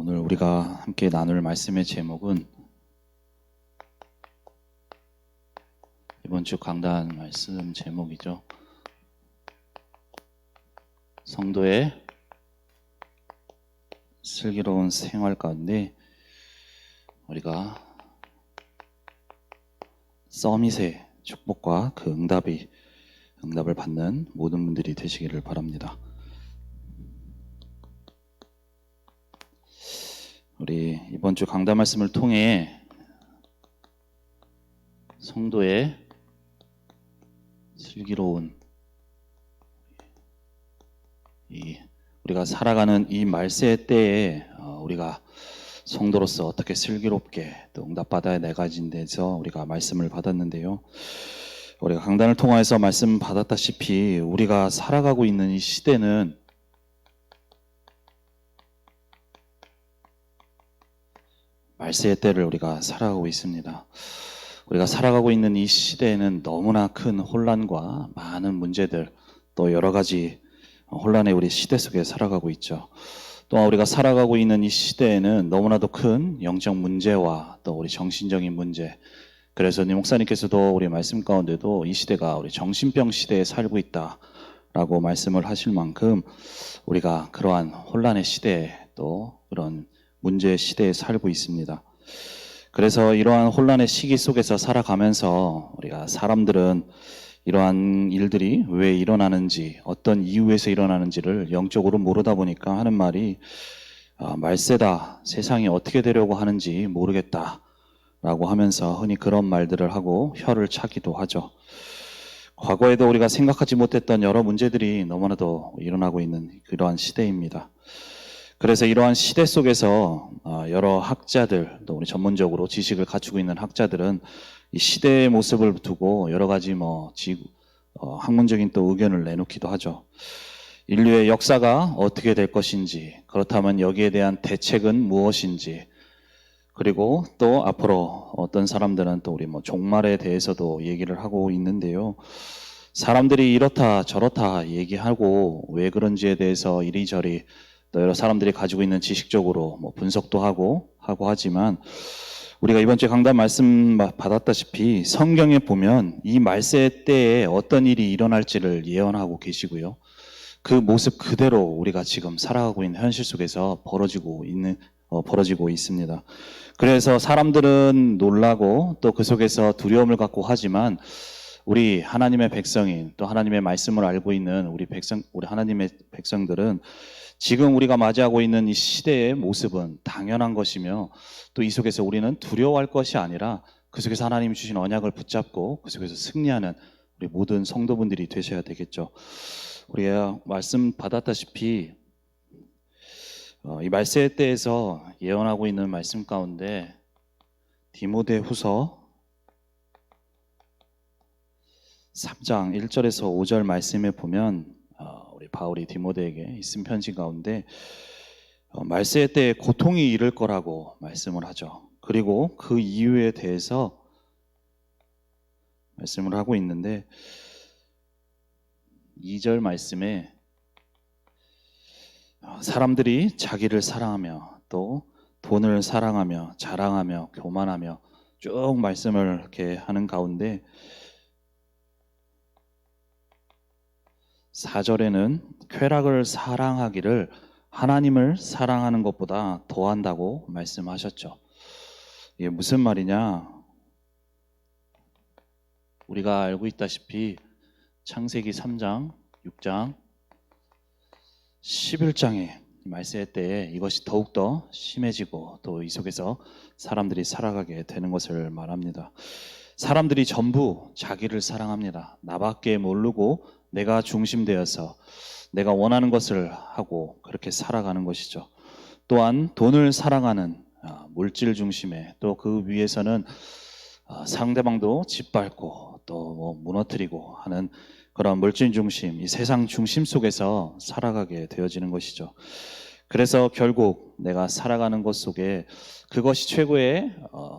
오늘 우리가 함께 나눌 말씀의 제목은 이번 주 강단 말씀 제목이죠. 성도의 슬기로운 생활 가운데 우리가 서밋의 축복과 그 응답을 받는 모든 분들이 되시기를 바랍니다. 우리 이번 주 강단 말씀을 통해 성도의 슬기로운 우리가 살아가는 이 말세 때에 우리가 성도로서 어떻게 슬기롭게 또 응답받아야 내가진 데서 우리가 말씀을 받았는데요. 우리가 강단을 통해서 말씀 받았다시피 우리가 살아가고 있는 이 시대는 말세의 때를 우리가 살아가고 있습니다. 우리가 살아가고 있는 이 시대에는 너무나 큰 혼란과 많은 문제들, 또 여러 가지 혼란의 우리 시대 속에 살아가고 있죠. 또한 우리가 살아가고 있는 이 시대에는 너무나도 큰 영적 문제와 또 우리 정신적인 문제, 그래서 목사님께서도 우리 말씀 가운데도 이 시대가 우리 정신병 시대에 살고 있다라고 말씀을 하실 만큼 우리가 그러한 혼란의 시대에 또 그런 문제의 시대에 살고 있습니다. 그래서 이러한 혼란의 시기 속에서 살아가면서 우리가 사람들은 이러한 일들이 왜 일어나는지, 어떤 이유에서 일어나는지를 영적으로 모르다 보니까 하는 말이 말세다, 세상이 어떻게 되려고 하는지 모르겠다 라고 하면서 흔히 그런 말들을 하고 혀를 차기도 하죠. 과거에도 우리가 생각하지 못했던 여러 문제들이 너무나도 일어나고 있는 그러한 시대입니다. 그래서 이러한 시대 속에서 여러 학자들, 또 우리 전문적으로 지식을 갖추고 있는 학자들은 이 시대의 모습을 두고 여러 가지 학문적인 또 의견을 내놓기도 하죠. 인류의 역사가 어떻게 될 것인지, 그렇다면 여기에 대한 대책은 무엇인지, 그리고 또 앞으로 어떤 사람들은 또 우리 종말에 대해서도 얘기를 하고 있는데요. 사람들이 이렇다 저렇다 얘기하고 왜 그런지에 대해서 이리저리 또 여러 사람들이 가지고 있는 지식적으로 분석도 하고 하지만 우리가 이번 주에 강단 말씀 받았다시피 성경에 보면 이 말세 때에 어떤 일이 일어날지를 예언하고 계시고요. 그 모습 그대로 우리가 지금 살아가고 있는 현실 속에서 벌어지고 있습니다. 그래서 사람들은 놀라고 또 그 속에서 두려움을 갖고 하지만 우리 하나님의 백성인 또 하나님의 말씀을 알고 있는 우리 하나님의 백성들은 지금 우리가 맞이하고 있는 이 시대의 모습은 당연한 것이며 또 이 속에서 우리는 두려워할 것이 아니라 그 속에서 하나님이 주신 언약을 붙잡고 그 속에서 승리하는 우리 모든 성도분들이 되셔야 되겠죠. 우리가 말씀 받았다시피 이 말세 때에서 예언하고 있는 말씀 가운데 디모데후서 3장 1절에서 5절 말씀에 보면 우리 바울이 디모데에게 쓴 편지 가운데 말세 때에 고통이 이를 거라고 말씀을 하죠. 그리고 그 이유에 대해서 말씀을 하고 있는데 2절 말씀에 사람들이 자기를 사랑하며 또 돈을 사랑하며 자랑하며 교만하며 쭉 말씀을 이렇게 하는 가운데 4절에는 쾌락을 사랑하기를 하나님을 사랑하는 것보다 더한다고 말씀하셨죠. 이게 무슨 말이냐? 우리가 알고 있다시피 창세기 3장, 6장, 11장의 말세 때에 이것이 더욱더 심해지고 또 이 속에서 사람들이 살아가게 되는 것을 말합니다. 사람들이 전부 자기를 사랑합니다. 나밖에 모르고 내가 중심되어서 내가 원하는 것을 하고 그렇게 살아가는 것이죠. 또한 돈을 사랑하는 물질 중심에 또 그 위에서는 상대방도 짓밟고 또 무너뜨리고 하는 그런 물질 중심, 이 세상 중심 속에서 살아가게 되어지는 것이죠. 그래서 결국 내가 살아가는 것 속에 그것이 최고의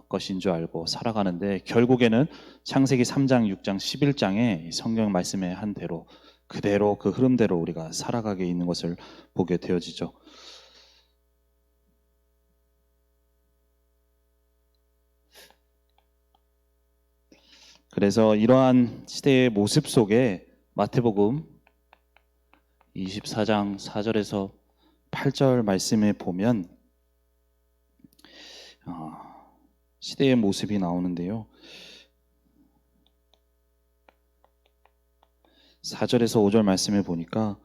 것인 줄 알고 살아가는데 결국에는 창세기 3장, 6장, 11장의 성경 말씀의 한 대로 그대로 그 흐름대로 우리가 살아가게 있는 것을 보게 되어지죠. 그래서 이러한 시대의 모습 속에 마태복음 24장 4절에서 8절 말씀에 보면 시대의 모습이 나오는데요. 4절에서 5절 말씀에 보니까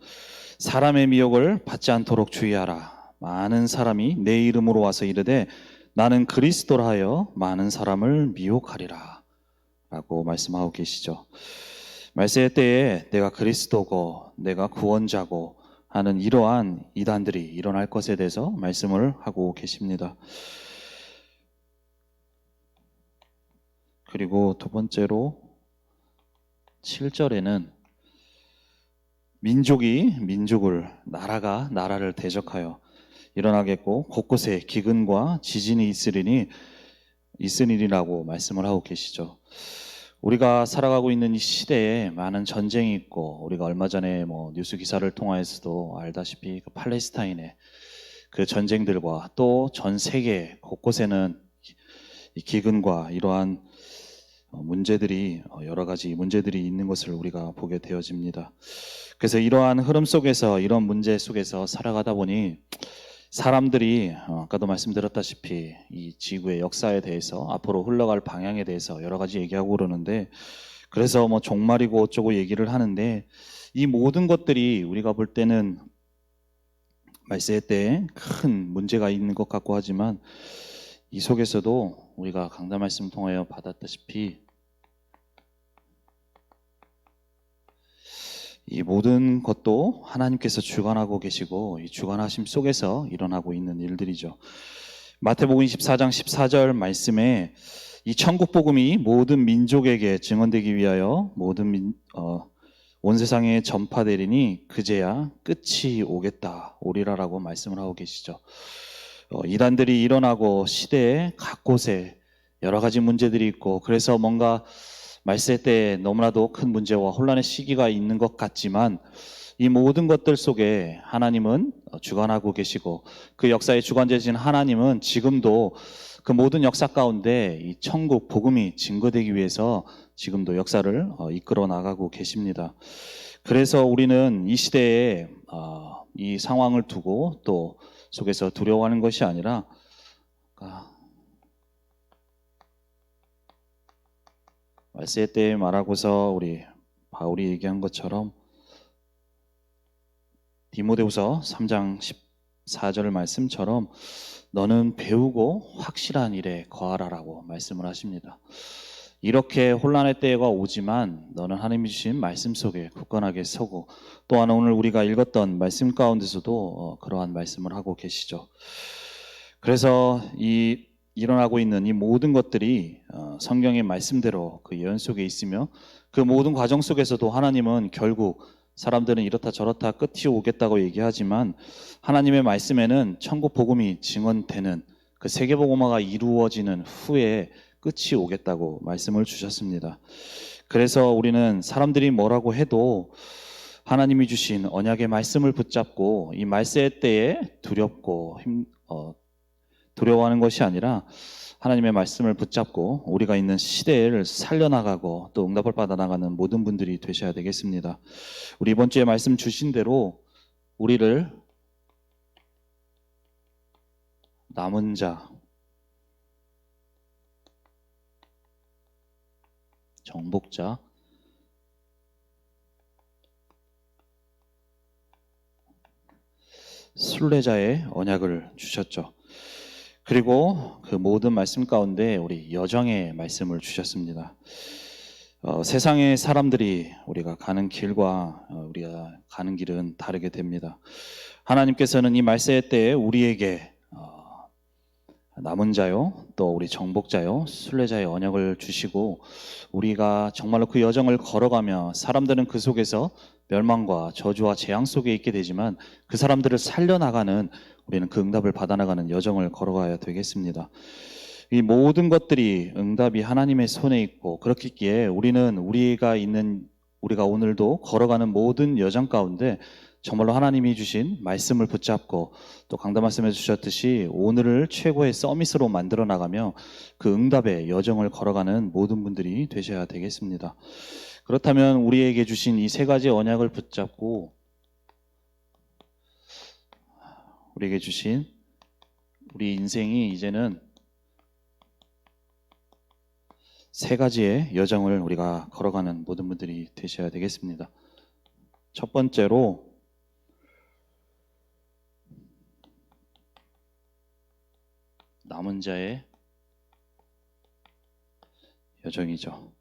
사람의 미혹을 받지 않도록 주의하라. 많은 사람이 내 이름으로 와서 이르되 나는 그리스도라 하여 많은 사람을 미혹하리라 라고 말씀하고 계시죠. 말세의 때에 내가 그리스도고 내가 구원자고 하는 이러한 이단들이 일어날 것에 대해서 말씀을 하고 계십니다. 그리고 두 번째로 7절에는 민족이 민족을, 나라가 나라를 대적하여 일어나겠고 곳곳에 기근과 지진이 있으리라고 말씀을 하고 계시죠. 우리가 살아가고 있는 이 시대에 많은 전쟁이 있고, 우리가 얼마 전에 뉴스 기사를 통하여서도 알다시피 그 팔레스타인의 그 전쟁들과 또 전 세계 곳곳에는 이 기근과 이러한 문제들이, 여러 가지 문제들이 있는 것을 우리가 보게 되어집니다. 그래서 이러한 흐름 속에서, 이런 문제 속에서 살아가다 보니 사람들이 아까도 말씀드렸다시피 이 지구의 역사에 대해서, 앞으로 흘러갈 방향에 대해서 여러 가지 얘기하고 그러는데, 그래서 종말이고 어쩌고 얘기를 하는데, 이 모든 것들이 우리가 볼 때는 말세 때에 큰 문제가 있는 것 같고 하지만, 이 속에서도 우리가 강단 말씀 통하여 받았다시피 이 모든 것도 하나님께서 주관하고 계시고, 이 주관하심 속에서 일어나고 있는 일들이죠. 마태복음 24장 14절 말씀에 이 천국 복음이 모든 민족에게 증언되기 위하여 온 세상에 전파되리니 그제야 끝이 오리라라고 말씀을 하고 계시죠. 이단들이 일어나고 시대에 각 곳에 여러 가지 문제들이 있고, 그래서 뭔가 말세 때에 너무나도 큰 문제와 혼란의 시기가 있는 것 같지만, 이 모든 것들 속에 하나님은 주관하고 계시고, 그 역사의 주관자이신 하나님은 지금도 그 모든 역사 가운데 이 천국 복음이 증거되기 위해서 지금도 역사를 이끌어 나가고 계십니다. 그래서 우리는 이 시대에 이 상황을 두고 또 속에서 두려워하는 것이 아니라, 말세 때 말하고서 우리 바울이 얘기한 것처럼 디모데후서 3장 14절 말씀처럼 너는 배우고 확실한 일에 거하라라고 말씀을 하십니다. 이렇게 혼란의 때가 오지만 너는 하나님이 주신 말씀 속에 굳건하게 서고, 또한 오늘 우리가 읽었던 말씀 가운데서도 그러한 말씀을 하고 계시죠. 그래서 일어나고 있는 이 모든 것들이 성경의 말씀대로 그 예언 속에 있으며, 그 모든 과정 속에서도 하나님은 결국, 사람들은 이렇다 저렇다 끝이 오겠다고 얘기하지만 하나님의 말씀에는 천국 복음이 증언되는 그 세계복음화가 이루어지는 후에 끝이 오겠다고 말씀을 주셨습니다. 그래서 우리는 사람들이 뭐라고 해도 하나님이 주신 언약의 말씀을 붙잡고 이 말세 때에 두려워하는 것이 아니라 하나님의 말씀을 붙잡고 우리가 있는 시대를 살려나가고 또 응답을 받아나가는 모든 분들이 되셔야 되겠습니다. 우리 이번 주에 말씀 주신 대로 우리를 남은 자, 정복자, 순례자의 언약을 주셨죠. 그리고 그 모든 말씀 가운데 우리 여정의 말씀을 주셨습니다. 세상의 사람들이 우리가 가는 길과 우리가 가는 길은 다르게 됩니다. 하나님께서는 이 말세 때에 우리에게 남은 자요, 또 우리 정복자요, 순례자의 언약을 주시고, 우리가 정말로 그 여정을 걸어가며 사람들은 그 속에서 멸망과 저주와 재앙 속에 있게 되지만 그 사람들을 살려나가는, 우리는 그 응답을 받아나가는 여정을 걸어가야 되겠습니다. 이 모든 것들이 응답이 하나님의 손에 있고, 그렇기에 우리가 오늘도 걸어가는 모든 여정 가운데 정말로 하나님이 주신 말씀을 붙잡고 또 강단 말씀해 주셨듯이 오늘을 최고의 서밋으로 만들어 나가며 그 응답의 여정을 걸어가는 모든 분들이 되셔야 되겠습니다. 그렇다면 우리에게 주신 이 세 가지 언약을 붙잡고 우리에게 주신 우리 인생이 이제는 세 가지의 여정을 우리가 걸어가는 모든 분들이 되셔야 되겠습니다. 첫 번째로 남은 자의 여정이죠.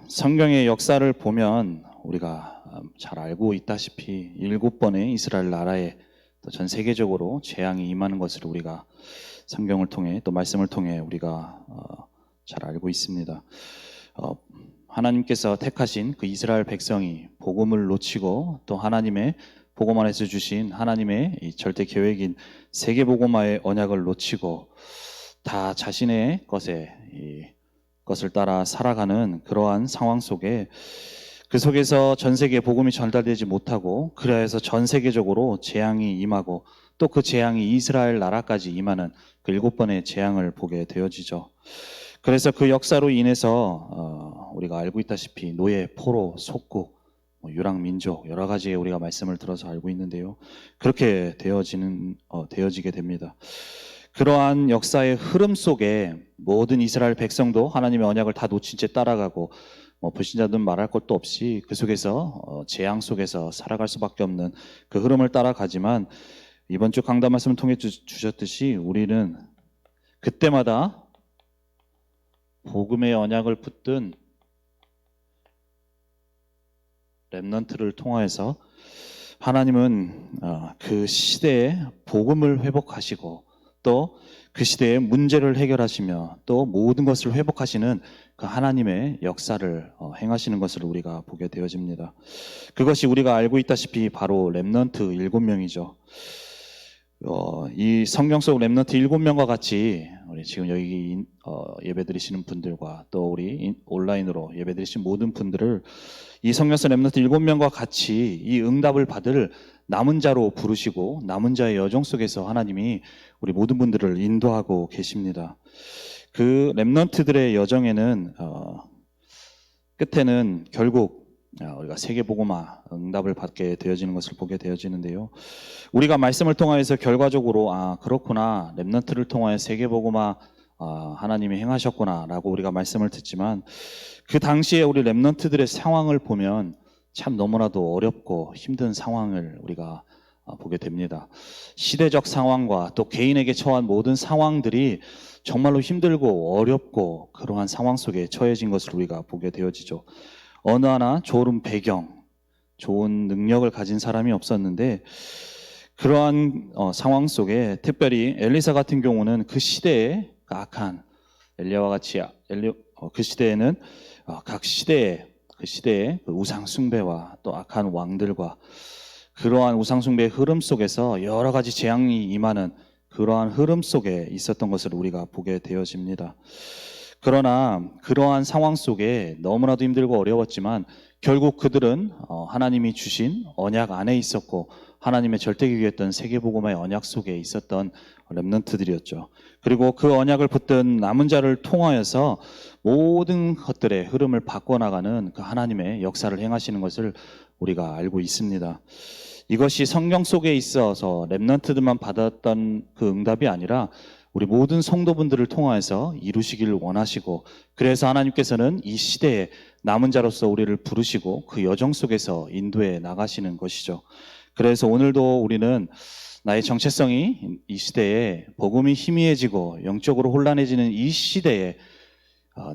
성경의 역사를 보면 우리가 잘 알고 있다시피 7번의 이스라엘 나라에 또 전 세계적으로 재앙이 임하는 것을 우리가 성경을 통해 또 말씀을 통해 우리가 잘 알고 있습니다. 하나님께서 택하신 그 이스라엘 백성이 복음을 놓치고 또 하나님의 복음 안에서 주신 하나님의 이 절대 계획인 세계복음화의 언약을 놓치고 다 자신의 것을 따라 살아가는 그러한 상황 속에 그 속에서 전 세계에 복음이 전달되지 못하고 그래서 전 세계적으로 재앙이 임하고 또 그 재앙이 이스라엘 나라까지 임하는 그 7번의 재앙을 보게 되어지죠. 그래서 그 역사로 인해서 우리가 알고 있다시피 노예, 포로, 속국, 유랑민족 여러 가지의 우리가 말씀을 들어서 알고 있는데요. 그렇게 되어지게 됩니다. 그러한 역사의 흐름 속에 모든 이스라엘 백성도 하나님의 언약을 다 놓친 채 따라가고 불신자들은 말할 것도 없이 그 속에서 재앙 속에서 살아갈 수밖에 없는 그 흐름을 따라가지만 이번 주 강단 말씀을 통해 주셨듯이 우리는 그때마다 복음의 언약을 붙든 렘넌트를 통하여서 하나님은 그 시대에 복음을 회복하시고 또 그 시대의 문제를 해결하시며 또 모든 것을 회복하시는 그 하나님의 역사를 행하시는 것을 우리가 보게 되어집니다. 그것이 우리가 알고 있다시피 바로 렘넌트 7명이죠. 이 성경 속 렘넌트 7명과 같이 우리 지금 여기 예배드리시는 분들과 또 우리 온라인으로 예배드리신 모든 분들을 이 성경 속 렘넌트 7명과 같이 이 응답을 받을 남은 자로 부르시고 남은 자의 여정 속에서 하나님이 우리 모든 분들을 인도하고 계십니다. 그 렘넌트들의 여정에는 끝에는 결국 우리가 세계복음화 응답을 받게 되어지는 것을 보게 되어지는데요. 우리가 말씀을 통하여서 결과적으로 그렇구나 렘넌트를 통하여 세계복음화 하나님이 행하셨구나 라고 우리가 말씀을 듣지만 그 당시에 우리 렘넌트들의 상황을 보면 참 너무나도 어렵고 힘든 상황을 우리가 보게 됩니다. 시대적 상황과 또 개인에게 처한 모든 상황들이 정말로 힘들고 어렵고 그러한 상황 속에 처해진 것을 우리가 보게 되어지죠. 어느 하나 좋은 배경, 좋은 능력을 가진 사람이 없었는데 그러한 상황 속에 특별히 엘리사 같은 경우는 그 시대에 악한 엘리야와 같이 그 시대에는 각 시대의 그 우상 숭배와 또 악한 왕들과 그러한 우상 숭배의 흐름 속에서 여러 가지 재앙이 임하는 그러한 흐름 속에 있었던 것을 우리가 보게 되어집니다. 그러나 그러한 상황 속에 너무나도 힘들고 어려웠지만 결국 그들은 하나님이 주신 언약 안에 있었고 하나님의 절대계획이었던 세계복음화의 언약 속에 있었던 렘넌트들이었죠. 그리고 그 언약을 붙든 남은 자를 통하여서 모든 것들의 흐름을 바꿔나가는 그 하나님의 역사를 행하시는 것을 우리가 알고 있습니다. 이것이 성경 속에 있어서 렘넌트들만 받았던 그 응답이 아니라 우리 모든 성도분들을 통하여서 이루시기를 원하시고 그래서 하나님께서는 이 시대에 남은 자로서 우리를 부르시고 그 여정 속에서 인도해 나가시는 것이죠. 그래서 오늘도 우리는 나의 정체성이 이 시대에 복음이 희미해지고 영적으로 혼란해지는 이 시대에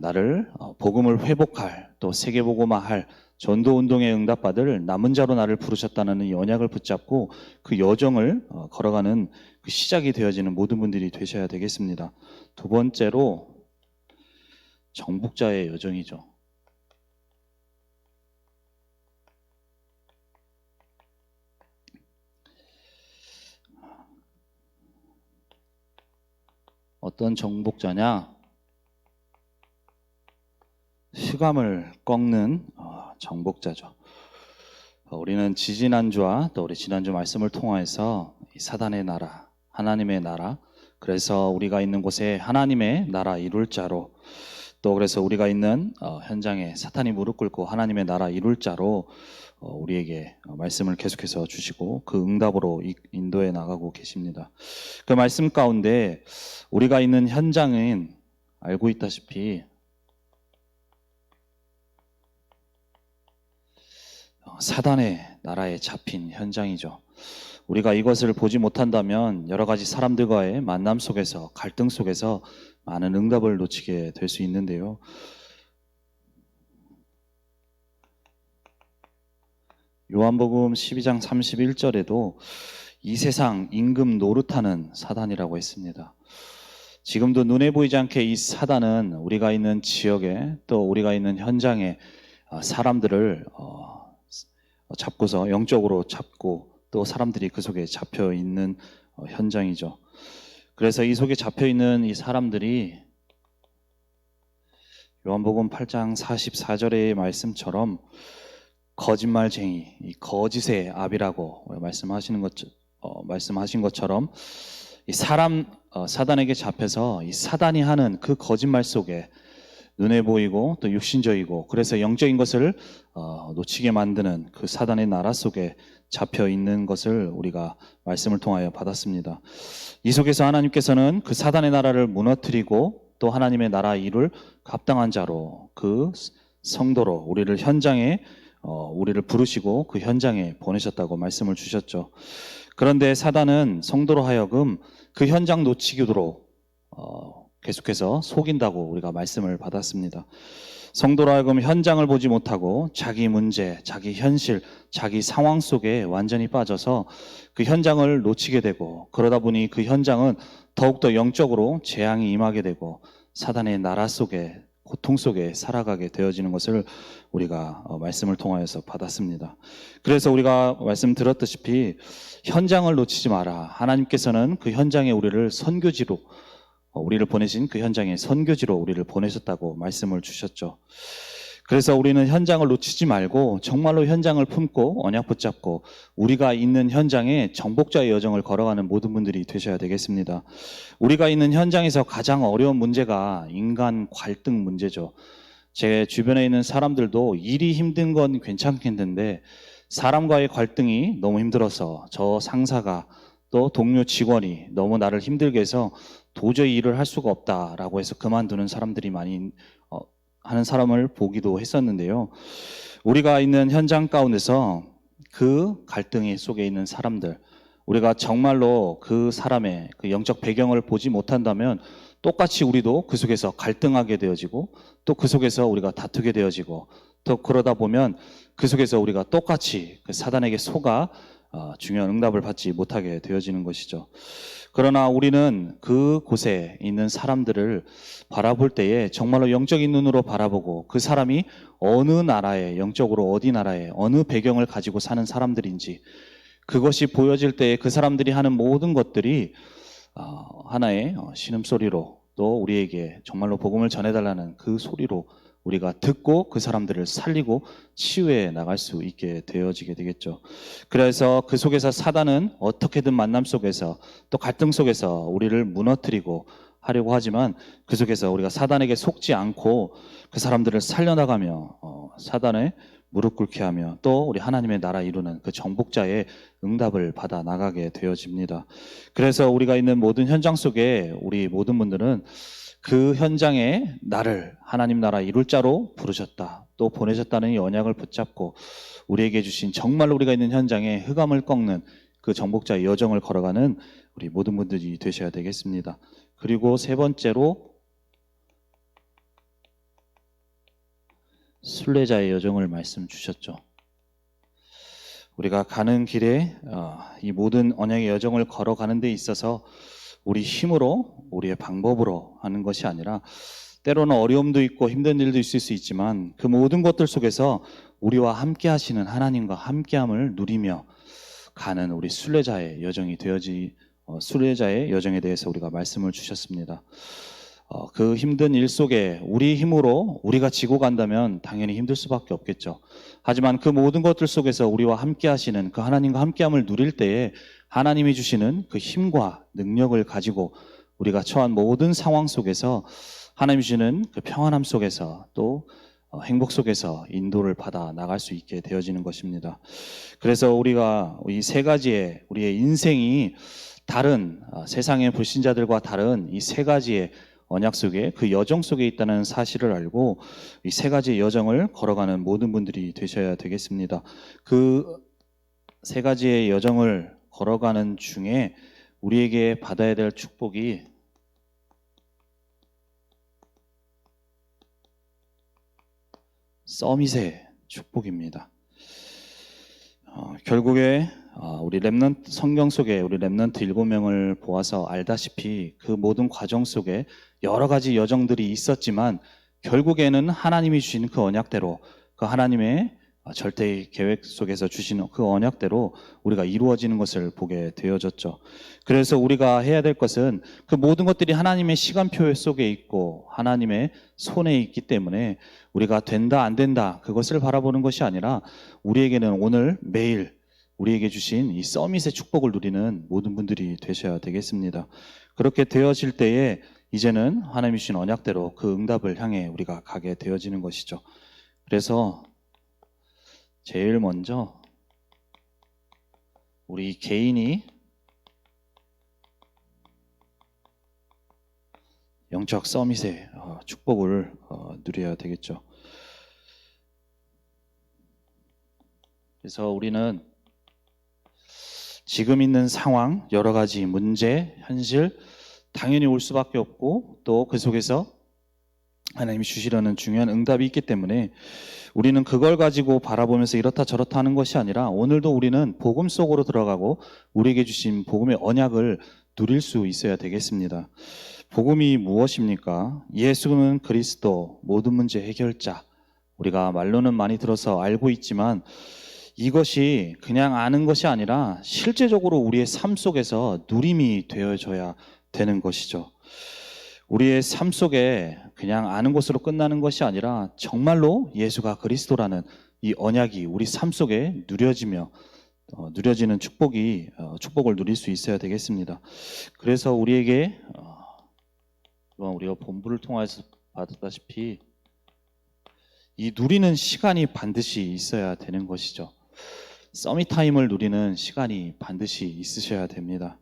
나를 복음을 회복할 또 세계복음화할 전도운동에 응답받을 남은 자로 나를 부르셨다는 이 언약을 붙잡고 그 여정을 걸어가는 그 시작이 되어지는 모든 분들이 되셔야 되겠습니다. 두 번째로 정복자의 여정이죠. 어떤 정복자냐? 흑암을 꺾는 정복자죠. 우리는 지지난주와 또 우리 지난주 말씀을 통해서 이 사단의 나라, 하나님의 나라, 그래서 우리가 있는 곳에 하나님의 나라 이룰 자로, 또 그래서 우리가 있는 현장에 사탄이 무릎 꿇고 하나님의 나라 이룰 자로 우리에게 말씀을 계속해서 주시고 그 응답으로 인도해 나가고 계십니다. 그 말씀 가운데 우리가 있는 현장은 알고 있다시피 사단의 나라에 잡힌 현장이죠. 우리가 이것을 보지 못한다면 여러 가지 사람들과의 만남 속에서, 갈등 속에서 많은 응답을 놓치게 될 수 있는데요. 요한복음 12장 31절에도 이 세상 임금 노릇하는 사단이라고 했습니다. 지금도 눈에 보이지 않게 이 사단은 우리가 있는 지역에 또 우리가 있는 현장에 사람들을 잡고서 영적으로 잡고 또 사람들이 그 속에 잡혀 있는 현장이죠. 그래서 이 속에 잡혀 있는 이 사람들이 요한복음 8장 44절의 말씀처럼 거짓말쟁이, 이 거짓의 압이라고 말씀하신 것처럼 이 사단에게 잡혀서 이 사단이 하는 그 거짓말 속에 눈에 보이고 또 육신적이고 그래서 영적인 것을 놓치게 만드는 그 사단의 나라 속에 잡혀 있는 것을 우리가 말씀을 통하여 받았습니다. 이 속에서 하나님께서는 그 사단의 나라를 무너뜨리고 또 하나님의 나라 이룰 합당한 자로 그 성도로 우리를 현장에 우리를 부르시고 그 현장에 보내셨다고 말씀을 주셨죠. 그런데 사단은 성도로 하여금 그 현장 놓치도록 계속해서 속인다고 우리가 말씀을 받았습니다. 성도로 하여금 현장을 보지 못하고 자기 문제, 자기 현실, 자기 상황 속에 완전히 빠져서 그 현장을 놓치게 되고 그러다 보니 그 현장은 더욱더 영적으로 재앙이 임하게 되고 사단의 나라 속에 고통 속에 살아가게 되어지는 것을 우리가 말씀을 통하여서 받았습니다. 그래서 우리가 말씀 들었다시피 현장을 놓치지 마라. 하나님께서는 그 현장에 우리를 선교지로 우리를 보내신 그 현장에 선교지로 우리를 보내셨다고 말씀을 주셨죠. 그래서 우리는 현장을 놓치지 말고 정말로 현장을 품고 언약 붙잡고 우리가 있는 현장에 정복자의 여정을 걸어가는 모든 분들이 되셔야 되겠습니다. 우리가 있는 현장에서 가장 어려운 문제가 인간 갈등 문제죠. 제 주변에 있는 사람들도 일이 힘든 건 괜찮겠는데 사람과의 갈등이 너무 힘들어서 저 상사가 또 동료 직원이 너무 나를 힘들게 해서 도저히 일을 할 수가 없다라고 해서 그만두는 사람들이 많이 하는 사람을 보기도 했었는데요. 우리가 있는 현장 가운데서 그 갈등의 속에 있는 사람들, 우리가 정말로 그 사람의 그 영적 배경을 보지 못한다면 똑같이 우리도 그 속에서 갈등하게 되어지고 또 그 속에서 우리가 다투게 되어지고 또 그러다 보면 그 속에서 우리가 똑같이 그 사단에게 속아 중요한 응답을 받지 못하게 되어지는 것이죠. 그러나 우리는 그곳에 있는 사람들을 바라볼 때에 정말로 영적인 눈으로 바라보고 그 사람이 어느 나라에 영적으로 어디 나라에 어느 배경을 가지고 사는 사람들인지 그것이 보여질 때에 그 사람들이 하는 모든 것들이 하나의 신음소리로 또 우리에게 정말로 복음을 전해달라는 그 소리로 우리가 듣고 그 사람들을 살리고 치유해 나갈 수 있게 되어지게 되겠죠. 그래서 그 속에서 사단은 어떻게든 만남 속에서 또 갈등 속에서 우리를 무너뜨리고 하려고 하지만 그 속에서 우리가 사단에게 속지 않고 그 사람들을 살려나가며 사단의 무릎 꿇게 하며 또 우리 하나님의 나라 이루는 그 정복자의 응답을 받아 나가게 되어집니다. 그래서 우리가 있는 모든 현장 속에 우리 모든 분들은 그 현장에 나를 하나님 나라 이룰 자로 부르셨다. 또 보내셨다는 이 언약을 붙잡고 우리에게 주신 정말로 우리가 있는 현장에 흑암을 꺾는 그 정복자의 여정을 걸어가는 우리 모든 분들이 되셔야 되겠습니다. 그리고 세 번째로 순례자의 여정을 말씀 주셨죠. 우리가 가는 길에 이 모든 언약의 여정을 걸어가는 데 있어서 우리 힘으로 우리의 방법으로 하는 것이 아니라 때로는 어려움도 있고 힘든 일도 있을 수 있지만 그 모든 것들 속에서 우리와 함께 하시는 하나님과 함께함을 누리며 가는 우리 순례자의 여정이 순례자의 여정에 대해서 우리가 말씀을 주셨습니다. 그 힘든 일 속에 우리 힘으로 우리가 지고 간다면 당연히 힘들 수밖에 없겠죠. 하지만 그 모든 것들 속에서 우리와 함께 하시는 그 하나님과 함께함을 누릴 때에 하나님이 주시는 그 힘과 능력을 가지고 우리가 처한 모든 상황 속에서 하나님이 주시는 그 평안함 속에서 또 행복 속에서 인도를 받아 나갈 수 있게 되어지는 것입니다. 그래서 우리가 이 세 가지의 우리의 인생이 다른 세상의 불신자들과 다른 이 세 가지의 언약 속에 그 여정 속에 있다는 사실을 알고 이 세 가지의 여정을 걸어가는 모든 분들이 되셔야 되겠습니다. 그 세 가지의 여정을 걸어가는 중에 우리에게 받아야 될 축복이 서밋의 축복입니다. 결국에 우리 렘넌트 성경 속에 우리 렘넌트 7명을 보아서 알다시피 그 모든 과정 속에 여러 가지 여정들이 있었지만 결국에는 하나님이 주신 그 언약대로 그 하나님의 절대의 계획 속에서 주시는 그 언약대로 우리가 이루어지는 것을 보게 되어졌죠. 그래서 우리가 해야 될 것은 그 모든 것들이 하나님의 시간표 속에 있고 하나님의 손에 있기 때문에 우리가 된다 안 된다 그것을 바라보는 것이 아니라 우리에게는 오늘 매일 우리에게 주신 이 서밋의 축복을 누리는 모든 분들이 되셔야 되겠습니다. 그렇게 되어질 때에 이제는 하나님이 주신 언약대로 그 응답을 향해 우리가 가게 되어지는 것이죠. 그래서 제일 먼저 우리 개인이 영적 서밋의 축복을 누려야 되겠죠. 그래서 우리는 지금 있는 상황, 여러 가지 문제, 현실 당연히 올 수밖에 없고 또 그 속에서 하나님이 주시려는 중요한 응답이 있기 때문에 우리는 그걸 가지고 바라보면서 이렇다 저렇다 하는 것이 아니라 오늘도 우리는 복음 속으로 들어가고 우리에게 주신 복음의 언약을 누릴 수 있어야 되겠습니다. 복음이 무엇입니까? 예수는 그리스도, 모든 문제 해결자. 우리가 말로는 많이 들어서 알고 있지만 이것이 그냥 아는 것이 아니라 실제적으로 우리의 삶 속에서 누림이 되어져야 되는 것이죠. 우리의 삶 속에 그냥 아는 것으로 끝나는 것이 아니라 정말로 예수가 그리스도라는 이 언약이 우리 삶 속에 누려지며 누려지는 축복을 누릴 수 있어야 되겠습니다. 그래서 우리에게 우리가 본부를 통해서 받았다시피 이 누리는 시간이 반드시 있어야 되는 것이죠. 서밋 타임을 누리는 시간이 반드시 있으셔야 됩니다.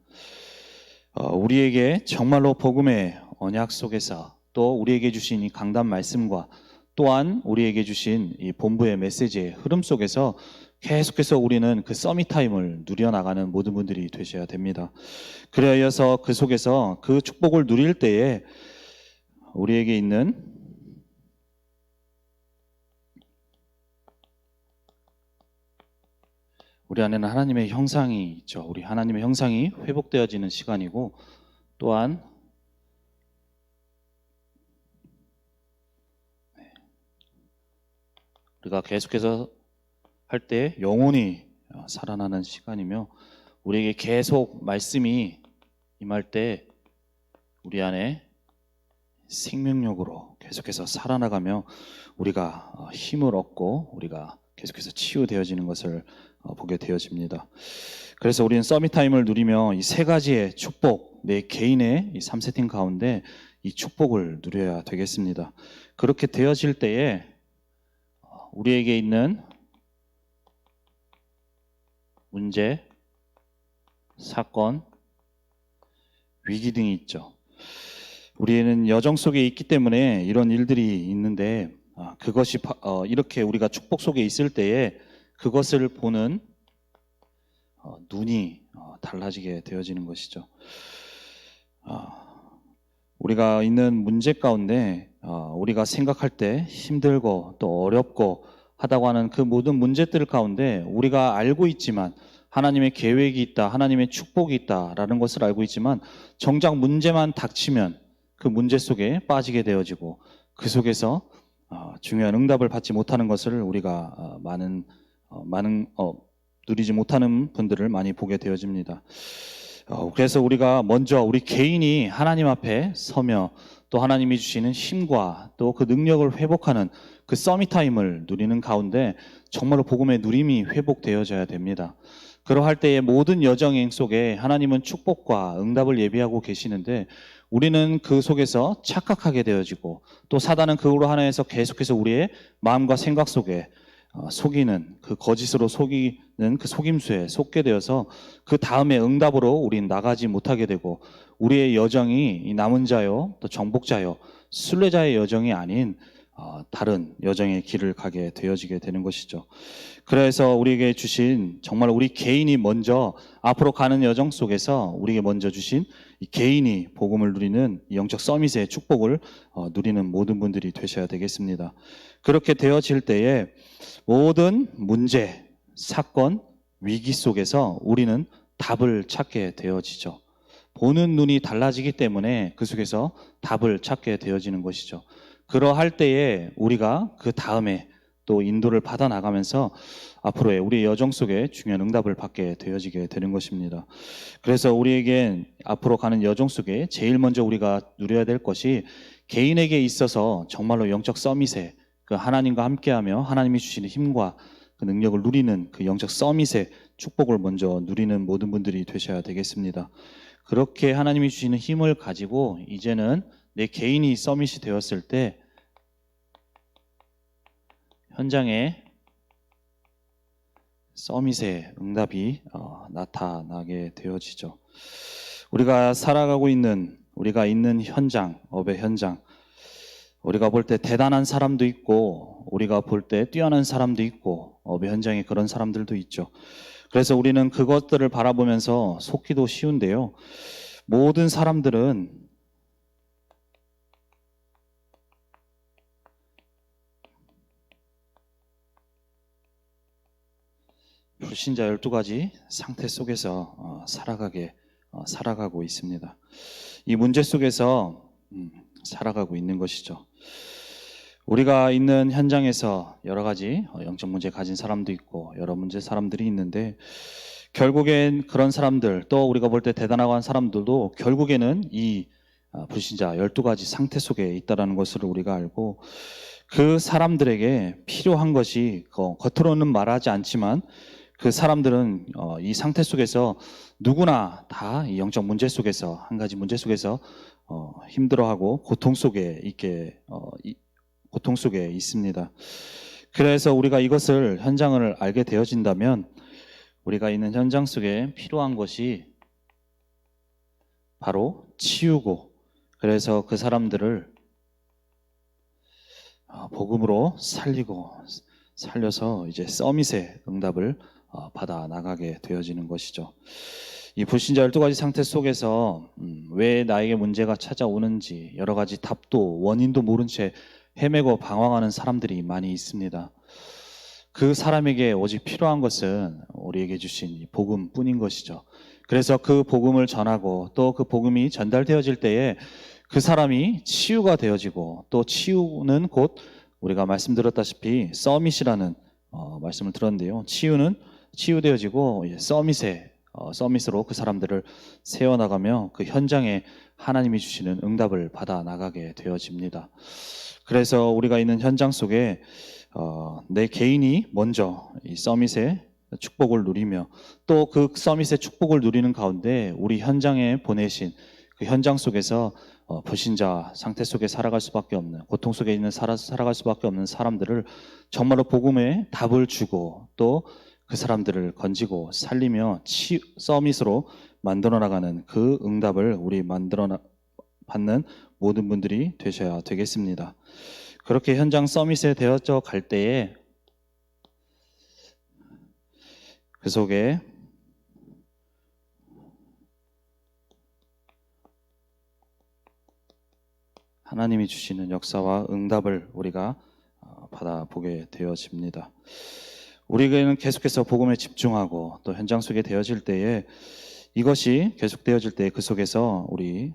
우리에게 정말로 복음의 언약 속에서 또 우리에게 주신 이 강단 말씀과 또한 우리에게 주신 이 본부의 메시지의 흐름 속에서 계속해서 우리는 그 서밋 타임을 누려나가는 모든 분들이 되셔야 됩니다. 그래서 그 속에서 그 축복을 누릴 때에 우리에게 있는 우리 안에는 하나님의 형상이 있죠. 우리 하나님의 형상이 회복되어지는 시간이고 또한 우리가 계속해서 할 때 영혼이 살아나는 시간이며 우리에게 계속 말씀이 임할 때 우리 안에 생명력으로 계속해서 살아나가며 우리가 힘을 얻고 우리가 계속해서 치유되어지는 것을 보게 되어집니다. 그래서 우리는 서밋 타임을 누리며 이 세 가지의 축복, 내 개인의 이 3세팅 가운데 이 축복을 누려야 되겠습니다. 그렇게 되어질 때에 우리에게 있는 문제, 사건, 위기 등이 있죠. 우리는 여정 속에 있기 때문에 이런 일들이 있는데 그것이 이렇게 우리가 축복 속에 있을 때에 그것을 보는 눈이 달라지게 되어지는 것이죠. 우리가 있는 문제 가운데 우리가 생각할 때 힘들고 또 어렵고 하다고 하는 그 모든 문제들 가운데 우리가 알고 있지만 하나님의 계획이 있다, 하나님의 축복이 있다라는 것을 알고 있지만 정작 문제만 닥치면 그 문제 속에 빠지게 되어지고 그 속에서 중요한 응답을 받지 못하는 것을 우리가 많은 누리지 못하는 분들을 많이 보게 되어집니다. 그래서 우리가 먼저 우리 개인이 하나님 앞에 서며 또 하나님이 주시는 힘과 또 그 능력을 회복하는 그 서밋타임을 누리는 가운데 정말로 복음의 누림이 회복되어져야 됩니다. 그러할 때의 모든 여정행 속에 하나님은 축복과 응답을 예비하고 계시는데 우리는 그 속에서 착각하게 되어지고 또 사단은 그로 하나에서 계속해서 우리의 마음과 생각 속에 속이는 그 거짓으로 속이는 그 속임수에 속게 되어서 그 다음에 응답으로 우린 나가지 못하게 되고 우리의 여정이 이 남은 자요 또 정복자요 순례자의 여정이 아닌 다른 여정의 길을 가게 되어지게 되는 것이죠. 그래서 우리에게 주신 정말 우리 개인이 먼저 앞으로 가는 여정 속에서 우리에게 먼저 주신 이 개인이 복음을 누리는 이 영적 서밋의 축복을 누리는 모든 분들이 되셔야 되겠습니다. 그렇게 되어질 때에 모든 문제, 사건, 위기 속에서 우리는 답을 찾게 되어지죠. 보는 눈이 달라지기 때문에 그 속에서 답을 찾게 되어지는 것이죠. 그러할 때에 우리가 그 다음에 또 인도를 받아 나가면서 앞으로의 우리의 여정 속에 중요한 응답을 받게 되어지게 되는 것입니다. 그래서 우리에겐 앞으로 가는 여정 속에 제일 먼저 우리가 누려야 될 것이 개인에게 있어서 정말로 영적 서밋에 그 하나님과 함께하며 하나님이 주시는 힘과 그 능력을 누리는 그 영적 서밋의 축복을 먼저 누리는 모든 분들이 되셔야 되겠습니다. 그렇게 하나님이 주시는 힘을 가지고 이제는 내 개인이 서밋이 되었을 때 현장에 서밋의 응답이 나타나게 되어지죠. 우리가 살아가고 있는 우리가 있는 현장, 업의 현장, 우리가 볼 때 대단한 사람도 있고 우리가 볼 때 뛰어난 사람도 있고 업의 현장에 그런 사람들도 있죠. 그래서 우리는 그것들을 바라보면서 속기도 쉬운데요. 모든 사람들은 불신자 12가지 상태 속에서 살아가고 있습니다. 이 문제 속에서 살아가고 있는 것이죠. 우리가 있는 현장에서 여러 가지 영적 문제 가진 사람도 있고 여러 문제 사람들이 있는데 결국엔 그런 사람들 또 우리가 볼 때 대단하고 한 사람들도 결국에는 이 불신자 12가지 상태 속에 있다는 것을 우리가 알고 그 사람들에게 필요한 것이 겉으로는 말하지 않지만 그 사람들은 이 상태 속에서 누구나 다 이 영적 문제 속에서 한 가지 문제 속에서 힘들어하고 고통 속에 있습니다. 그래서 우리가 이것을 현장을 알게 되어진다면 우리가 있는 현장 속에 필요한 것이 바로 치유고 그래서 그 사람들을 복음으로 살려서 이제 서밋의 응답을 받아 나가게 되어지는 것이죠. 이 불신자 12가지 상태 속에서 왜 나에게 문제가 찾아오는지 여러 가지 답도 원인도 모른 채 헤매고 방황하는 사람들이 많이 있습니다. 그 사람에게 오직 필요한 것은 우리에게 주신 이 복음뿐인 것이죠. 그래서 그 복음을 전하고 또 그 복음이 전달되어질 때에 그 사람이 치유가 되어지고 또 치유는 곧 우리가 말씀드렸다시피 서밋이라는 말씀을 들었는데요. 치유는 치유되어지고 서밋으로 그 사람들을 세워나가며 그 현장에 하나님이 주시는 응답을 받아 나가게 되어집니다. 그래서 우리가 있는 현장 속에 내 개인이 먼저 이 서밋의 축복을 누리며 또 그 서밋의 축복을 누리는 가운데 우리 현장에 보내신 그 현장 속에서 불신자 상태 속에 살아갈 수밖에 없는 고통 속에 있는 살아갈 수밖에 없는 사람들을 정말로 복음의 답을 주고 또 그 사람들을 건지고 살리며 서밋으로 만들어 나가는 그 응답을 우리 받는 모든 분들이 되셔야 되겠습니다. 그렇게 현장 서밋에 되어져 갈 때에 그 속에 하나님이 주시는 역사와 응답을 우리가 받아보게 되어집니다. 우리는 계속해서 복음에 집중하고 또 현장 속에 되어질 때에 이것이 계속 되어질 때 그 속에서 우리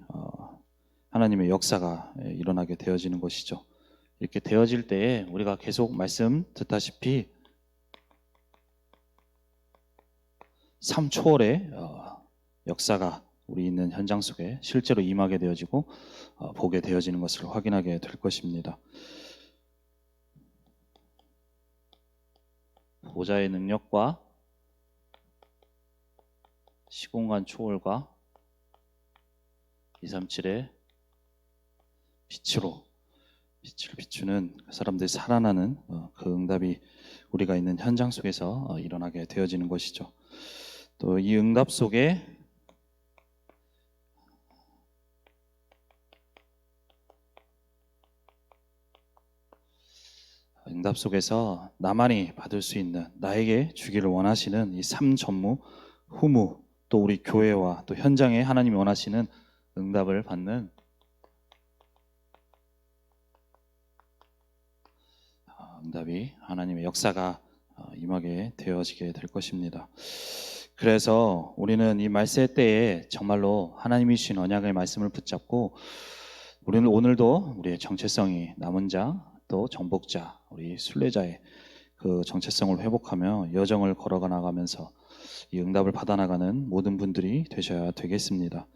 하나님의 역사가 일어나게 되어지는 것이죠. 이렇게 되어질 때에 우리가 계속 말씀 듣다시피 삶 초월의 역사가 우리 있는 현장 속에 실제로 임하게 되어지고 보게 되어지는 것을 확인하게 될 것입니다. 보좌의 능력과 시공간 초월과 237의 빛으로 빛을 비추는 사람들이 살아나는 그 응답이 우리가 있는 현장 속에서 일어나게 되어지는 것이죠. 또 이 응답 속에 나만이 받을 수 있는, 나에게 주기를 원하시는 이 삶 전무, 후무, 또 우리 교회와 또 현장에 하나님이 원하시는 응답을 받는 응답이 하나님의 역사가 임하게 되어지게 될 것입니다. 그래서 우리는 이 말세 때에 정말로 하나님이 주신 언약의 말씀을 붙잡고 우리는 오늘도 우리의 정체성이 남은 자, 또 정복자, 우리 순례자의 그 정체성을 회복하며 여정을 걸어가 나가면서 이 응답을 받아나가는 모든 분들이 되셔야 되겠습니다.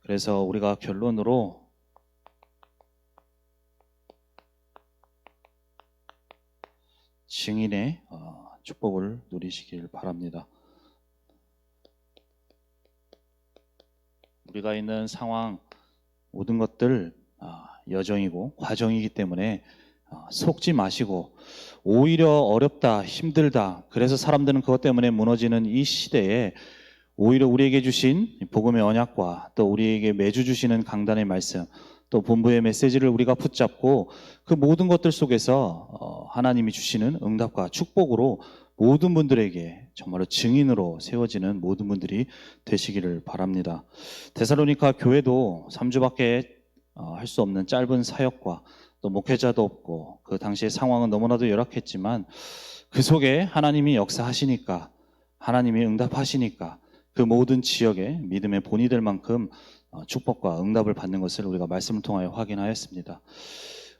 그래서 우리가 결론으로 증인의 축복을 누리시길 바랍니다. 우리가 있는 상황, 모든 것들 여정이고 과정이기 때문에 속지 마시고, 오히려 어렵다, 힘들다, 그래서 사람들은 그것 때문에 무너지는 이 시대에 오히려 우리에게 주신 복음의 언약과 또 우리에게 매주 주시는 강단의 말씀, 또 본부의 메시지를 우리가 붙잡고 그 모든 것들 속에서 하나님이 주시는 응답과 축복으로 모든 분들에게 정말로 증인으로 세워지는 모든 분들이 되시기를 바랍니다. 데살로니가 교회도 3주밖에 할 수 없는 짧은 사역과 또 목회자도 없고 그 당시의 상황은 너무나도 열악했지만 그 속에 하나님이 역사하시니까, 하나님이 응답하시니까 그 모든 지역에 믿음의 본이 될 만큼 축복과 응답을 받는 것을 우리가 말씀을 통하여 확인하였습니다.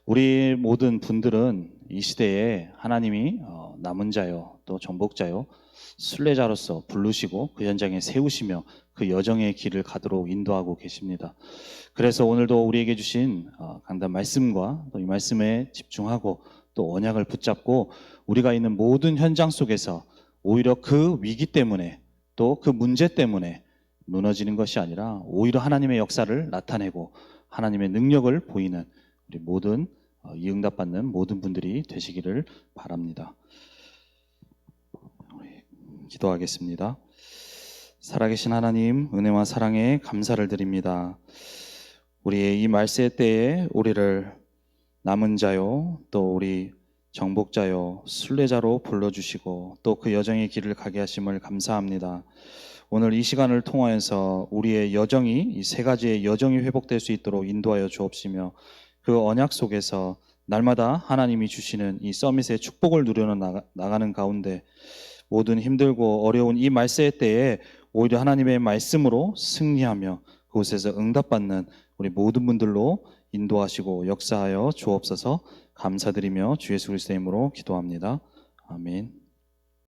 우리 모든 분들은 이 시대에 하나님이 남은 자요, 또 정복자요, 순례자로서 부르시고 그 현장에 세우시며 그 여정의 길을 가도록 인도하고 계십니다. 그래서 오늘도 우리에게 주신 강단 말씀과 또 이 말씀에 집중하고 또 언약을 붙잡고 우리가 있는 모든 현장 속에서 오히려 그 위기 때문에 또 그 문제 때문에 무너지는 것이 아니라 오히려 하나님의 역사를 나타내고 하나님의 능력을 보이는 우리 모든 이 응답받는 모든 분들이 되시기를 바랍니다. 기도하겠습니다. 살아계신 하나님, 은혜와 사랑에 감사를 드립니다. 우리의 이 말세 때에 우리를 남은 자요, 또 우리 정복자요, 순례자로 불러주시고 또 그 여정의 길을 가게 하심을 감사합니다. 오늘 이 시간을 통하여서 우리의 여정이, 이 세 가지의 여정이 회복될 수 있도록 인도하여 주옵시며 그 언약 속에서 날마다 하나님이 주시는 이 서밋의 축복을 누려 나가는 가운데 모든 힘들고 어려운 이 말세 때에 오히려 하나님의 말씀으로 승리하며 그곳에서 응답받는 우리 모든 분들로 인도하시고 역사하여 주옵소서. 감사드리며 주 예수 그리스도의 이름으로 기도합니다. 아멘.